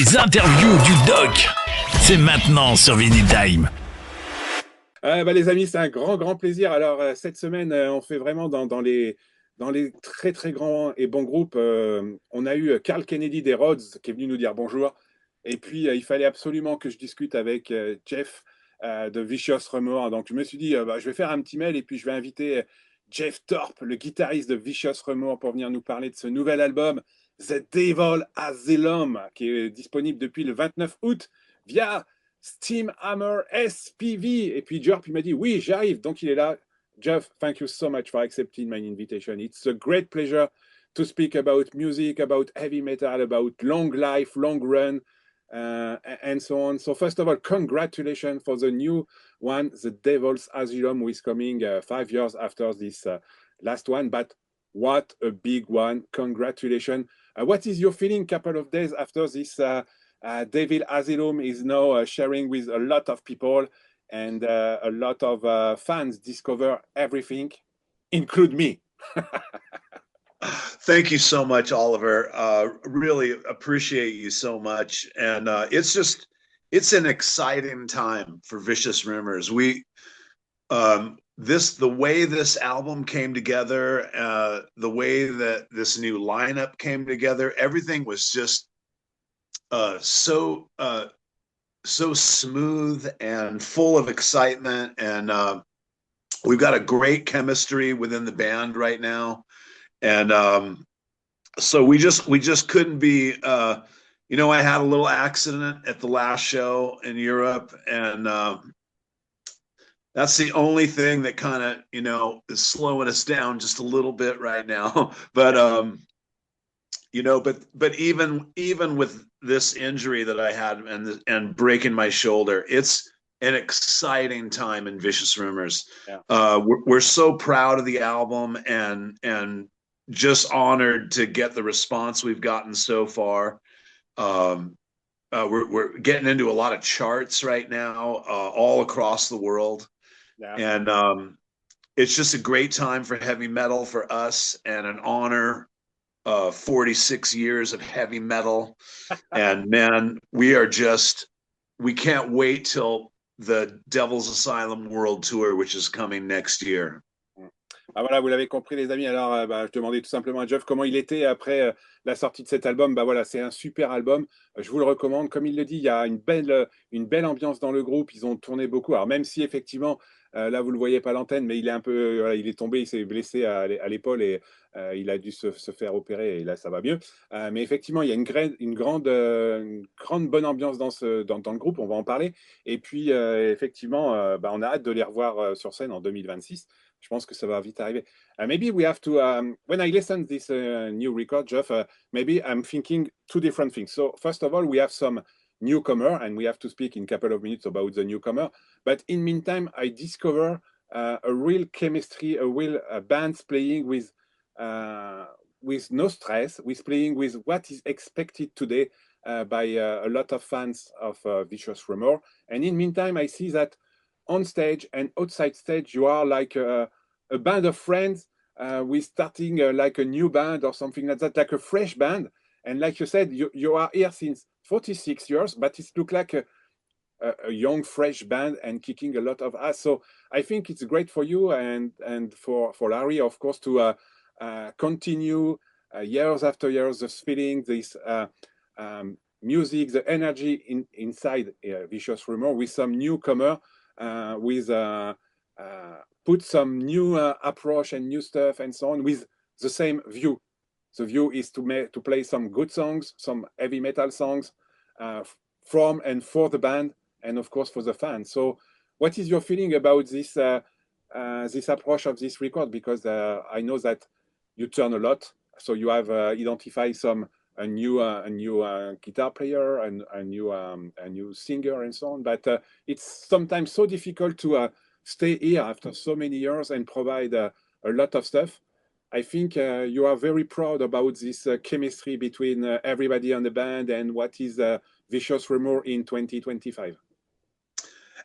Les interviews du doc, c'est maintenant sur Vinyl Time. Les amis, c'est un grand plaisir. Alors, cette semaine, on fait vraiment dans les très grands et bons groupes. On a eu Carl Kennedy des Rhodes qui est venu nous dire bonjour. Et puis, il fallait absolument que je discute avec Geoff de Vicious Rumor. Donc, je me suis dit, je vais faire un petit mail et puis je vais inviter Geoff Thorpe, le guitariste de Vicious Rumor, pour venir nous parler de ce nouvel album, The Devil Asylum, qui est disponible depuis le 29 août via Steamhammer SPV. Et puis Geoff, il m'a dit, oui, j'arrive. Donc, il est là. Geoff, thank you so much for accepting my invitation. It's a great pleasure to speak about music, about heavy metal, about long life, long run, and so on. So first of all, congratulations for the new one, The Devil's Asylum, who is coming 5 years after this last one. But what a big one. Congratulations. What is your feeling couple of days after this Devil Asylum is now sharing with a lot of people, and a lot of fans discover everything, include me. Thank you so much, Oliver. Really appreciate you so much. And it's an exciting time for Vicious Rumors. The way this album came together, the way that this new lineup came together, everything was just so smooth and full of excitement. And we've got a great chemistry within the band right now. And so we just couldn't be, I had a little accident at the last show in Europe, and that's the only thing that kind of, is slowing us down just a little bit right now. But, but even with this injury that I had and breaking my shoulder, it's an exciting time in Vicious Rumors. Yeah. We're so proud of the album and just honored to get the response we've gotten so far. We're getting into a lot of charts right now, all across the world. Yeah. And it's just a great time for heavy metal for us, and an honor. 46 years of heavy metal. And man, we can't wait till the Devil's Asylum World Tour, which is coming next year. Voilà, vous l'avez compris les amis. Alors je demandais tout simplement à Geoff comment il était après la sortie de cet album. Voilà, c'est un super album, je vous le recommande. Comme il le dit, il y a une belle ambiance dans le groupe. Ils ont tourné beaucoup, alors même si effectivement là vous le voyez pas à l'antenne, mais il est un peu il est tombé, il s'est blessé à l'épaule et il a dû se faire opérer, et là ça va mieux. Mais effectivement, il y a une grande bonne ambiance dans le groupe, on va en parler. Et puis effectivement, on a hâte de les revoir sur scène en 2026. Je pense que ça va vite arriver. Maybe we have to, when I listen to this new record, Geoff, maybe I'm thinking two different things. So first of all, we have some newcomer, and we have to speak in a couple of minutes about the newcomer. But in meantime, I discover a real chemistry, a real bands playing with no stress, with playing with what is expected today by a lot of fans of Vicious Rumor. And in meantime, I see that on stage and outside stage, you are like a band of friends with starting like a new band or something like that, like a fresh band. And like you said, you are here since 46 years, but it looks like a young, fresh band and kicking a lot of ass. So I think it's great for you and for Larry, of course, to continue years after years, this feeling, this music, the energy inside Vicious Rumor with some newcomer. Put some new approach and new stuff and so on with the same view. The view is to play some good songs, some heavy metal songs from and for the band, and of course for the fans. So what is your feeling about this approach of this record? Because I know that you turn a lot, so you have identified a new guitar player and a new singer and so on. But it's sometimes so difficult to stay here after so many years and provide a lot of stuff. I think you are very proud about this chemistry between everybody on the band and what is Vicious Rumor in 2025.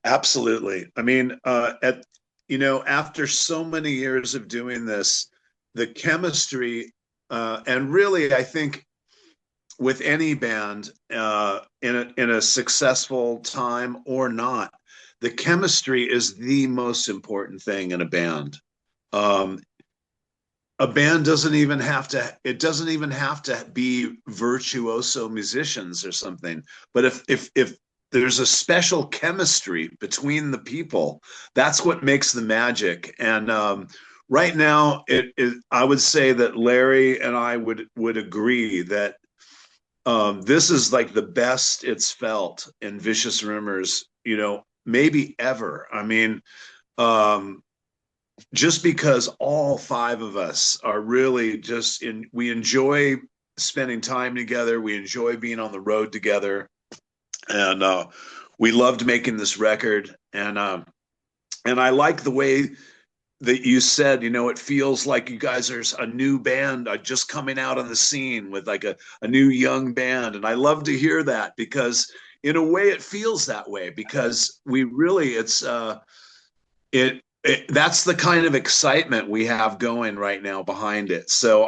Absolutely. I mean, after so many years of doing this, the chemistry, and really, I think with any band, in a successful time or not, the chemistry is the most important thing in a band. A band doesn't even have to be virtuoso musicians or something, but if there's a special chemistry between the people, that's what makes the magic. And right now, I would say that Larry and I would agree that this is like the best it's felt in Vicious Rumors, maybe ever. I mean, just because all five of us are really we enjoy spending time together. We enjoy being on the road together. And we loved making this record. And I like the way that you said, it feels like you guys are a new band just coming out on the scene with like a new young band. And I love to hear that, because in a way it feels that way, because we really, that's the kind of excitement we have going right now behind it. So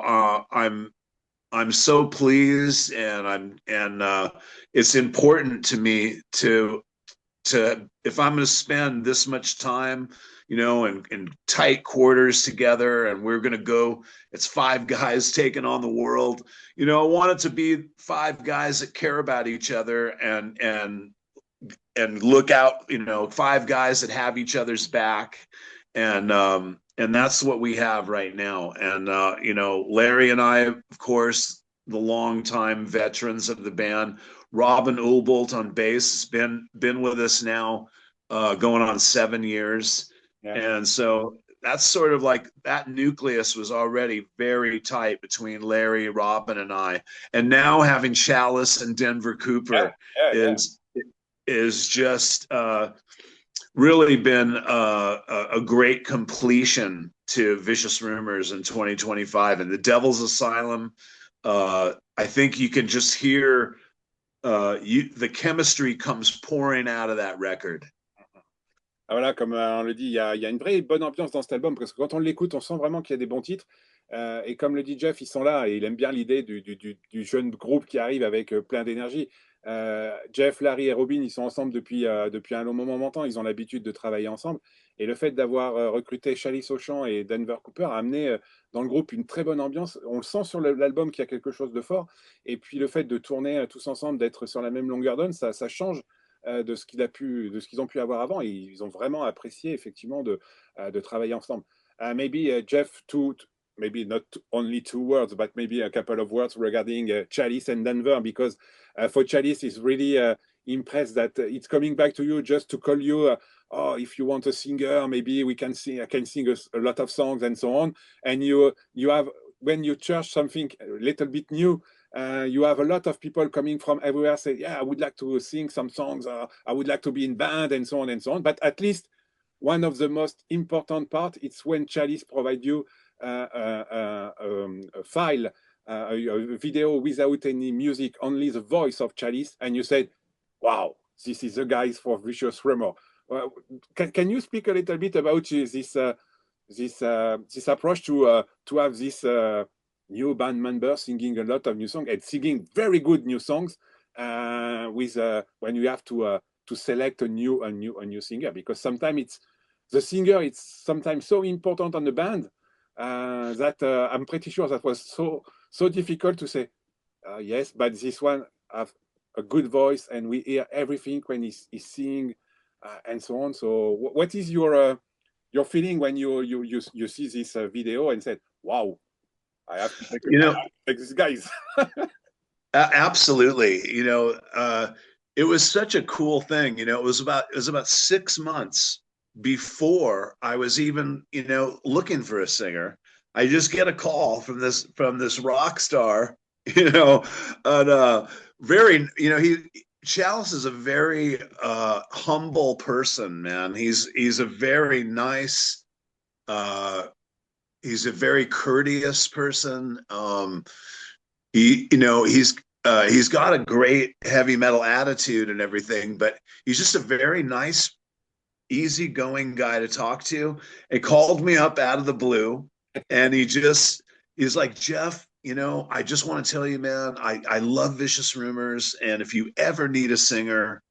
I'm so pleased, and it's important to me to if I'm going to spend this much time, in tight quarters together, and we're going to go, it's five guys taking on the world. I want it to be five guys that care about each other and look out, five guys that have each other's back. And that's what we have right now. And, Larry and I, of course, the longtime veterans of the band. Robin Utbult on bass has been with us now, going on 7 years. Yeah. And so that's sort of like that nucleus was already very tight between Larry, Robin, and I. And now having Chalice and Denver Cooper is just really been a great completion to Vicious Rumors in 2025. And the Devil's Asylum, I think you can just hear the chemistry comes pouring out of that record. Ah, voilà, comme on le dit, il y a une vraie bonne ambiance dans cet album, parce que quand on l'écoute, on sent vraiment qu'il y a des bons titres. Et comme le dit Geoff, ils sont là, et il aime bien l'idée du jeune groupe qui arrive avec plein d'énergie. Geoff, Larry et Robin, ils sont ensemble depuis un long moment maintenant. Ils ont l'habitude de travailler ensemble. Et le fait d'avoir recruté Chalice au chant et Denver Cooper a amené dans le groupe une très bonne ambiance. On le sent sur l'album qu'il y a quelque chose de fort. Et puis le fait de tourner tous ensemble, d'être sur la même longueur d'onde, ça change de ce qu'ils ont pu avoir avant. Et ils ont vraiment apprécié effectivement de travailler ensemble. Maybe Geoff, maybe not only 2 words, but maybe a couple of words regarding Chalice and Denver, because for Chalice, he's really impressed that it's coming back to you just to call you, oh, if you want a singer, maybe I can sing a lot of songs and so on. And you have, when you search something a little bit new, you have a lot of people coming from everywhere say, yeah, I would like to sing some songs, I would like to be in band, and so on and so on. But at least one of the most important part, it's when Chalice provide you a file, a video without any music, only the voice of Chalice, and you said, wow, this is the guys for Vicious Rumor. Can you speak a little bit about this approach to have this new band member singing a lot of new songs and singing very good new songs with when you have to select a new singer, because sometimes the singer is sometimes so important on the band that I'm pretty sure that was so difficult to say yes, but this one have a good voice and we hear everything when he's singing and so on. So what is your feeling when you see this video and said, wow, I have to take these guys? Absolutely. It was such a cool thing. It was about 6 months before I was even, looking for a singer. I just get a call from this rock star, and very, Chalice is a very humble person, man. He's a very nice, he's a very courteous person. He's got a great heavy metal attitude and everything, but he's just a very nice, easygoing guy to talk to. He called me up out of the blue, and he's like, Geoff, I just want to tell you, man, I love Vicious Rumors, and if you ever need a singer,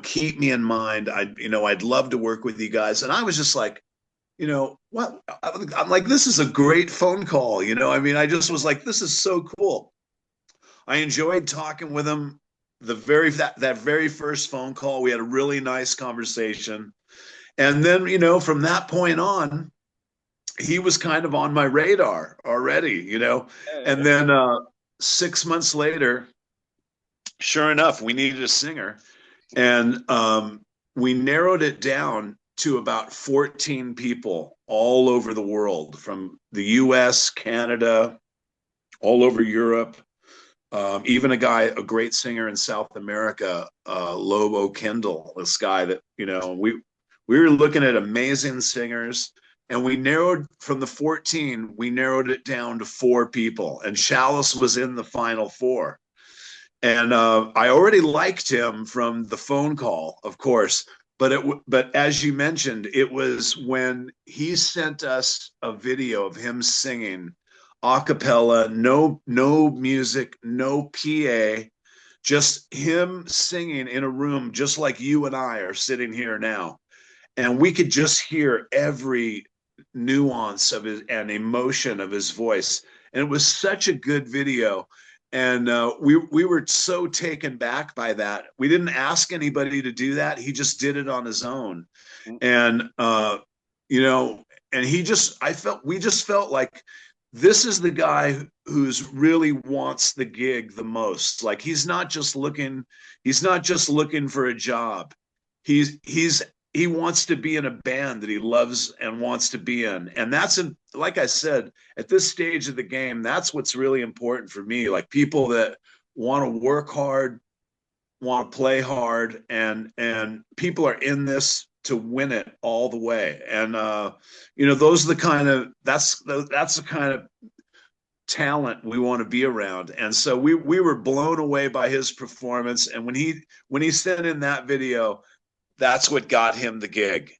keep me in mind. I'd love to work with you guys. And I was just like, what? I'm like, this is a great phone call. I just was like, this is so cool. I enjoyed talking with him. That very first phone call, we had a really nice conversation. And then, from that point on, he was kind of on my radar already, and then 6 months later, sure enough, we needed a singer, and we narrowed it down to about 14 people all over the world, from the US, Canada, all over Europe, even a great singer in South America, Lobo Kendall, this guy that, we were looking at amazing singers. And we narrowed from the 14, we narrowed it down to 4 people, and Chalice was in the final 4. And I already liked him from the phone call, of course, but as you mentioned, it was when he sent us a video of him singing a cappella, no music, no PA, just him singing in a room just like you and I are sitting here now. And we could just hear every nuance of his and emotion of his voice, and it was such a good video. And we were so taken back by that. We didn't ask anybody to do that. He just did it on his own. And and we just felt like this is the guy who's really wants the gig the most. Like, he's not just looking for a job. He wants to be in a band that he loves and wants to be in. And like I said, at this stage of the game, that's what's really important for me. Like, people that want to work hard, want to play hard, and people are in this to win it all the way. And, those are that's the kind of talent we want to be around. And so we were blown away by his performance. And when he sent in that video, that's what got him the gig.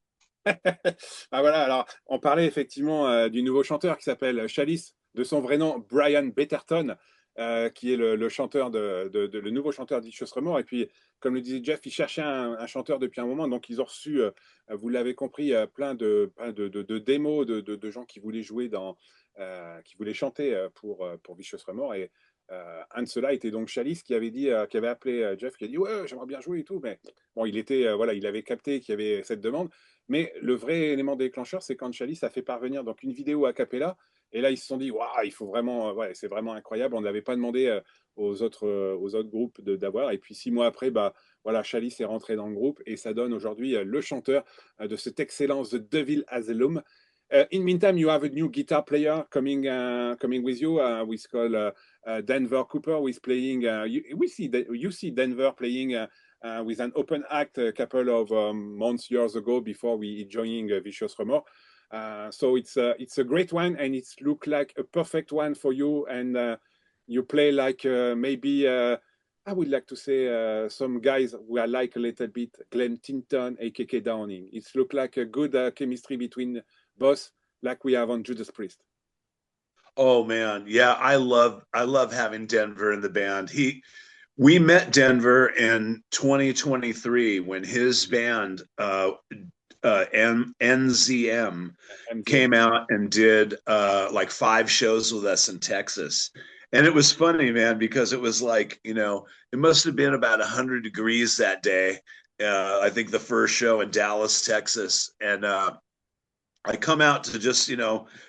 Voilà, alors on parlait effectivement du nouveau chanteur qui s'appelle Chalice, de son vrai nom Brian Betterton, qui est le chanteur le nouveau chanteur d'Vicious Rumors. Et puis, comme le disait Geoff, il cherchait un chanteur depuis un moment, donc ils ont reçu, vous l'avez compris, plein de démos de gens qui voulaient jouer qui voulaient chanter pour Vicious Rumors. Et un de ceux-là était donc Chalice, qui avait appelé Geoff, qui a dit ouais, j'aimerais bien jouer et tout, mais bon, il avait capté qu'il y avait cette demande. Mais le vrai élément déclencheur, c'est quand Chalice a fait parvenir donc une vidéo a cappella, et là ils se sont dit waouh, il faut vraiment, c'est vraiment incroyable. On ne l'avait pas demandé aux autres groupes d'avoir. Et puis 6 mois après, voilà, Chalice est rentré dans le groupe, et ça donne aujourd'hui le chanteur de cette excellence The Devil Asylum. In meantime, you have a new guitar player coming with you. We call Denver Cooper, who is playing. You see Denver playing with an open act a couple of months, years ago, before we joining Vicious Rumors. So it's a great one, and it's look like a perfect one for you. And you play like maybe I would like to say some guys who are like a little bit Glenn Tinton, AKK Downing. It's look like a good chemistry between both, like we have on Judas Priest. Oh man, yeah, I love having Denver in the band. We met Denver in 2023 when his band NZM came out and did like 5 shows with us in Texas. And it was funny, man, because it was like, it must have been about 100 degrees that day. I think the first show in Dallas, Texas. And I come out to just,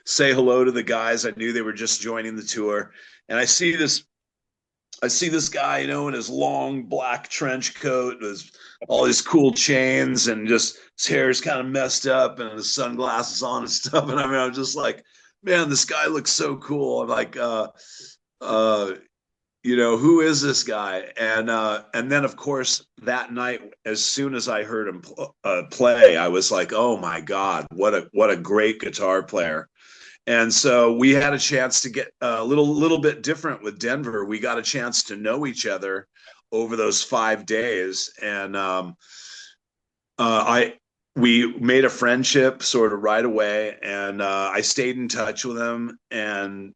say hello to the guys. I knew they were just joining the tour. And I see this guy, in his long black trench coat with all these cool chains, and just his hair's kind of messed up and his sunglasses on and stuff. And I'm just like, man, this guy looks so cool. I'm like, who is this guy? And then, of course, that night, as soon as I heard him play, I was like, oh my God, what a great guitar player. And so we had a chance to get a little bit different with Denver. We got a chance to know each other over those 5 days. And we made a friendship sort of right away. And I stayed in touch with him. And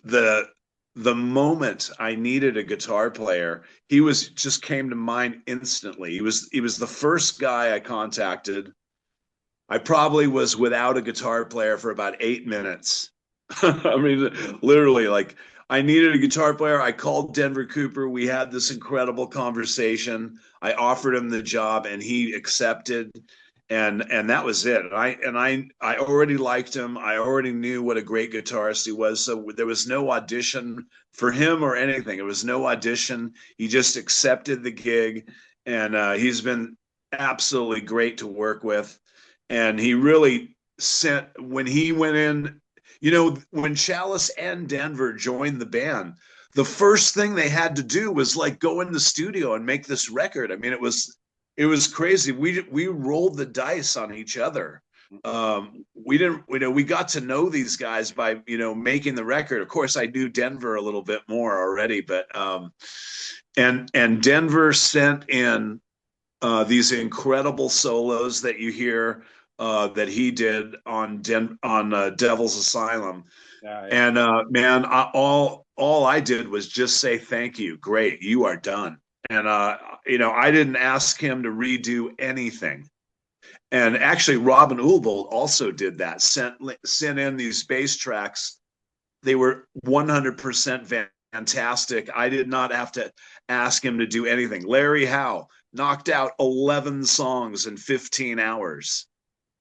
the the moment I needed a guitar player, he was just came to mind instantly. He was the first guy I contacted. I probably was without a guitar player for about 8 minutes. I mean, literally, like I needed a guitar player. I called Denver Cooper. We had this incredible conversation. I offered him the job, and he accepted. And that was it. And I already liked him. I already knew what a great guitarist he was. So there was no audition for him or anything. It was no audition. He just accepted the gig, and he's been absolutely great to work with. And he really sent when he went in, when Chalice and Denver joined the band, the first thing they had to do was like go in the studio and make this record. I mean, it was crazy. We rolled the dice on each other. We didn't, we got to know these guys by, making the record. Of course, I knew Denver a little bit more already, but and Denver sent in these incredible solos that you hear that he did on Devil's Asylum. Yeah, And man, all I did was just say thank you. Great, you are done. And I didn't ask him to redo anything. And actually, Robin Utbult also did that. Sent in these bass tracks. They were 100% fantastic. I did not have to ask him to do anything. Larry Howe knocked out 11 songs in 15 hours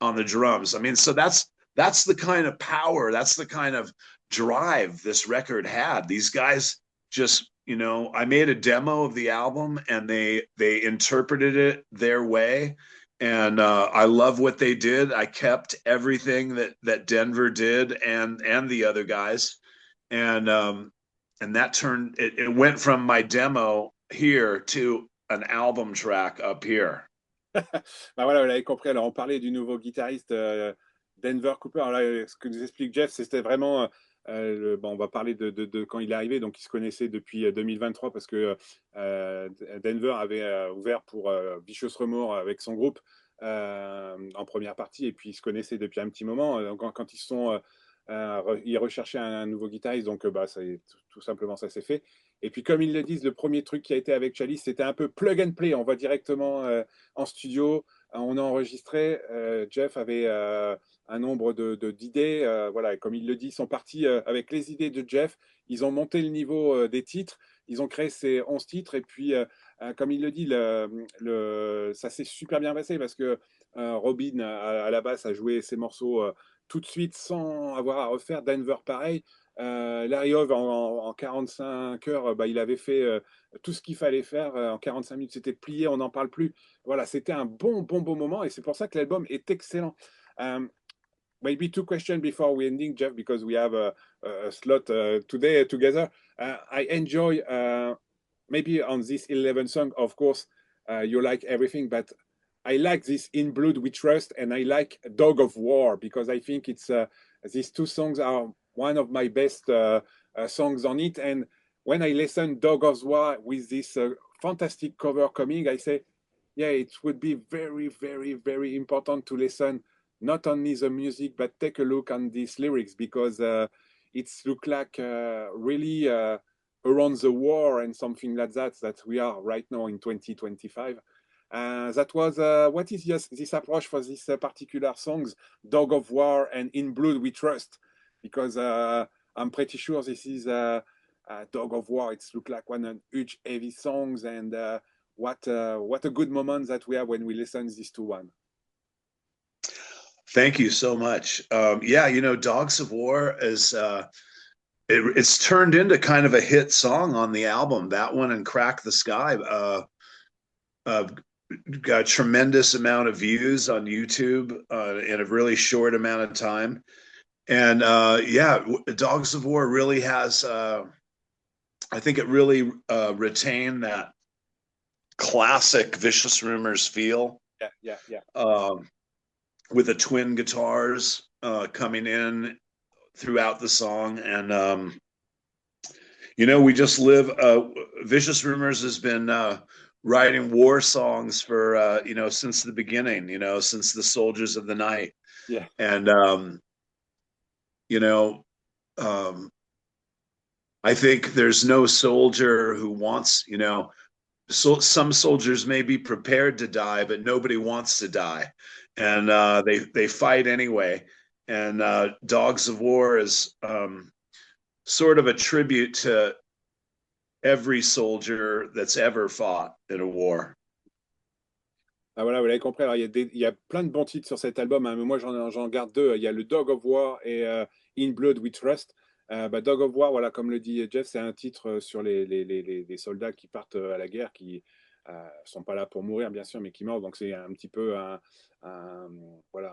on the drums. I mean, so that's the kind of power, that's the kind of drive this record had. These guys just, I made a demo of the album, and they interpreted it their way. And I love what they did. I kept everything that Denver did and the other guys. And that turned, it went from my demo here to an album track up here. Bah voilà, vous l'avez compris. Alors, on parlait du nouveau guitariste Denver Cooper. Alors là, ce que nous explique Geoff, c'était vraiment. Bon, on va parler de quand il est arrivé. Donc, il se connaissait depuis 2023 parce que Denver avait ouvert pour Vicious Remorse avec son groupe en première partie. Et puis, ils se connaissaient depuis un petit moment. Donc, quand ils recherchaient un nouveau guitariste. Donc, tout simplement, ça s'est fait. Et puis, comme ils le disent, le premier truc qui a été avec Chalice, c'était un peu plug and play. On va directement en studio. On a enregistré. Geoff avait un nombre d'idées. Voilà, et comme il le dit, ils sont partis avec les idées de Geoff. Ils ont monté le niveau des titres. Ils ont créé ces 11 titres. Et puis, comme il le dit, ça s'est super bien passé parce que Robin, à la basse, a joué ses morceaux tout de suite sans avoir à refaire. Denver, pareil. Larry Howe en 45 heures, il avait fait tout ce qu'il fallait faire en 45 minutes. C'était plié, on n'en parle plus. Voilà, c'était un bon moment et c'est pour ça que l'album est excellent. Maybe two questions before we ending, Geoff, because we have a slot today together. I enjoy maybe on this 11 song, of course, you like everything, but I like this In Blood We Trust, and I like Dog of War because I think it's these two songs are one of my best songs on it. And when I listen Dog of War with this fantastic cover coming, I say, yeah, it would be very, very, very important to listen not only the music, but take a look on these lyrics because it's look like really around the war and something like that we are right now in 2025. That was what is this approach for this particular songs, Dog of War and In Blood We Trust, because I'm pretty sure this is Dog of War. It's look like one of huge heavy songs, and what a good moment that we have when we listen this to one. Thank you so much. Yeah, Dogs of War is it's turned into kind of a hit song on the album. That one and Crack the Sky got a tremendous amount of views on YouTube in a really short amount of time. And yeah, Dogs of War really has, I think it really retained that classic Vicious Rumors feel. Yeah. With the twin guitars coming in throughout the song. And, we just live, Vicious Rumors has been writing war songs for, since the beginning, since the Soldiers of the Night. Yeah. And, I think there's no soldier who wants, you know, so some soldiers may be prepared to die, but nobody wants to die, and they fight anyway. And Dogs of War is sort of a tribute to every soldier that's ever fought in a war. Ah, voilà, vous l'avez compris. Alors, il y a plein de bons titres sur cet album, hein, mais moi, j'en garde deux. Il y a le Dog of War et In Blood We Trust. Dog of War, voilà, comme le dit Geoff, c'est un titre sur les soldats qui partent à la guerre, qui sont pas là pour mourir, bien sûr, mais qui meurent. Donc, c'est un petit peu voilà,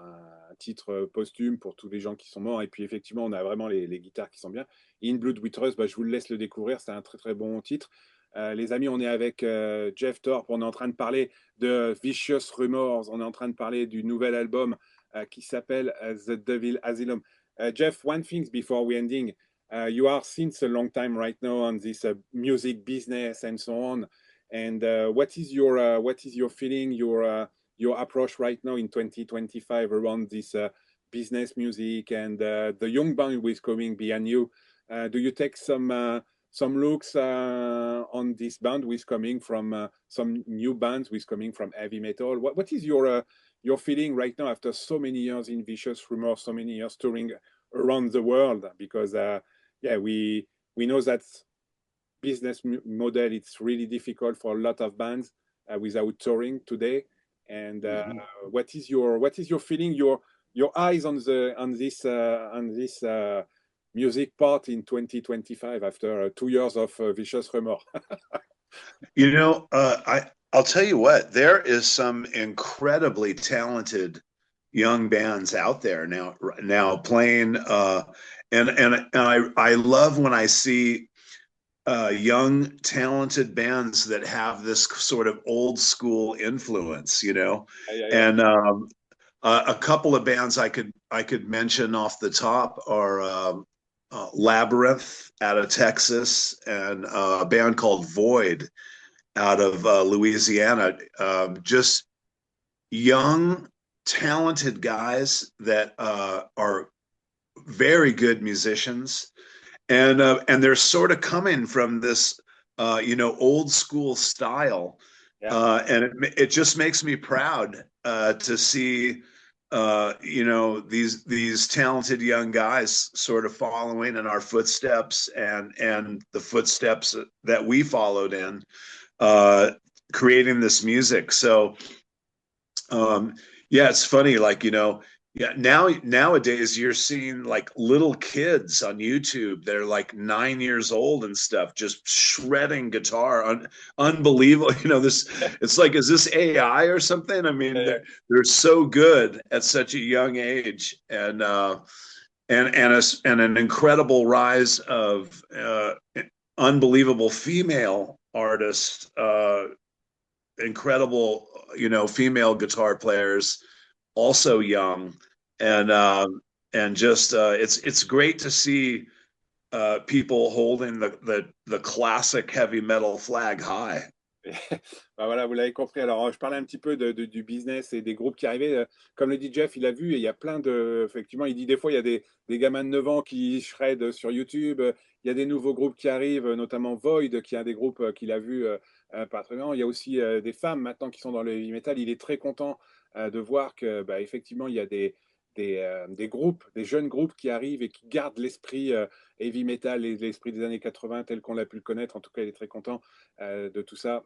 un titre posthume pour tous les gens qui sont morts. Et puis, effectivement, on a vraiment les guitares qui sont bien. In Blood We Trust, je vous le laisse le découvrir. C'est un très, très bon titre. Les amis, on est avec Geoff Thorpe. On est en train de parler de Vicious Rumors. On est en train de parler du nouvel album qui s'appelle The Devil Asylum. Geoff, one thing before we ending. You are since a long time right now on this music business and so on. And what is your feeling, your approach right now in 2025 around this business music and the young band who is coming behind you? Do you take some looks on this band who is coming from some new bands who is coming from heavy metal? What is your feeling right now after so many years in Vicious Rumors, so many years touring around the world? Because yeah, we know that business model, it's really difficult for a lot of bands without touring today. And what is your feeling, your eyes on this music part in 2025 after 2 years of Vicious Rumor? You know, I'll tell you what, there is some incredibly talented young bands out there now playing, and I love when I see young talented bands that have this sort of old school influence, you know. And a couple of bands I could mention off the top are Labyrinth out of Texas, and a band called Void out of Louisiana. Just young, talented guys that are very good musicians, and they're sort of coming from this, you know, old school style, and it just makes me proud to see. You know, these talented young guys sort of following in our footsteps and the footsteps that we followed in, creating this music. So yeah, it's funny, like, you know, yeah, nowadays you're seeing like little kids on YouTube. They're like 9 years old and stuff, just shredding guitar. Unbelievable. You know, it's like, is this AI or something? I mean, they're so good at such a young age, and an incredible rise of unbelievable female artists, incredible, you know, female guitar players, also young, and just it's great to see people holding the classic heavy metal flag high. Bah voilà, vous l'avez compris. Alors, je parlais un petit peu du business et des groupes qui arrivaient. Comme le dit Geoff, il a vu, et il y a plein de. Effectivement, il dit des fois, il y a des gamins de 9 ans qui shred sur YouTube. Il y a des nouveaux groupes qui arrivent, notamment Void, qui est un des groupes qu'il a vu pas très bien. Il y a aussi des femmes maintenant qui sont dans le heavy metal. Il est très content de voir que, bah, effectivement, il y a des groupes, des jeunes groupes qui arrivent et qui gardent l'esprit heavy metal, l'esprit des années 80 tel qu'on l'a pu le connaître. En tout cas, il est très content de tout ça.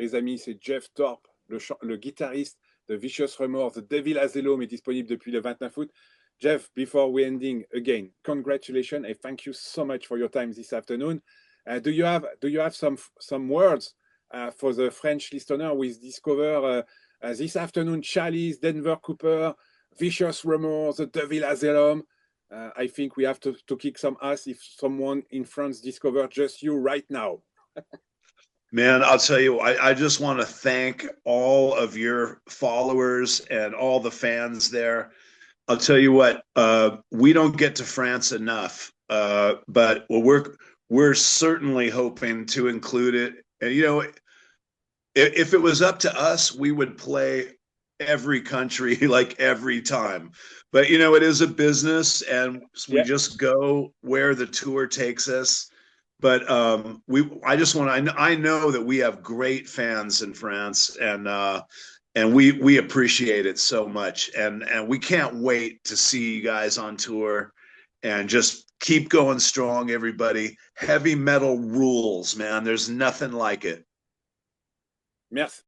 Les amis, c'est Geoff Thorpe, le guitariste de Vicious Rumors. The Devil Asylum est disponible depuis le 29 août. Geoff, before we ending, again, congratulations and thank you so much for your time this afternoon. Do you have some words for the French listener who is discover this afternoon Chalice, Denver Cooper, Vicious Rumors, The Devil Asylum? I think we have to kick some ass if someone in France discover just you right now. Man, I'll tell you, I just want to thank all of your followers and all the fans there. I'll tell you what, we don't get to France enough, but we're certainly hoping to include it. And, you know, if it was up to us, we would play every country, like every time. But, you know, it is a business, and we just go where the tour takes us. But I just want I know that we have great fans in France, and we appreciate it so much, and we can't wait to see you guys on tour, and just keep going strong, everybody. Heavy metal rules, man. There's nothing like it. Merci.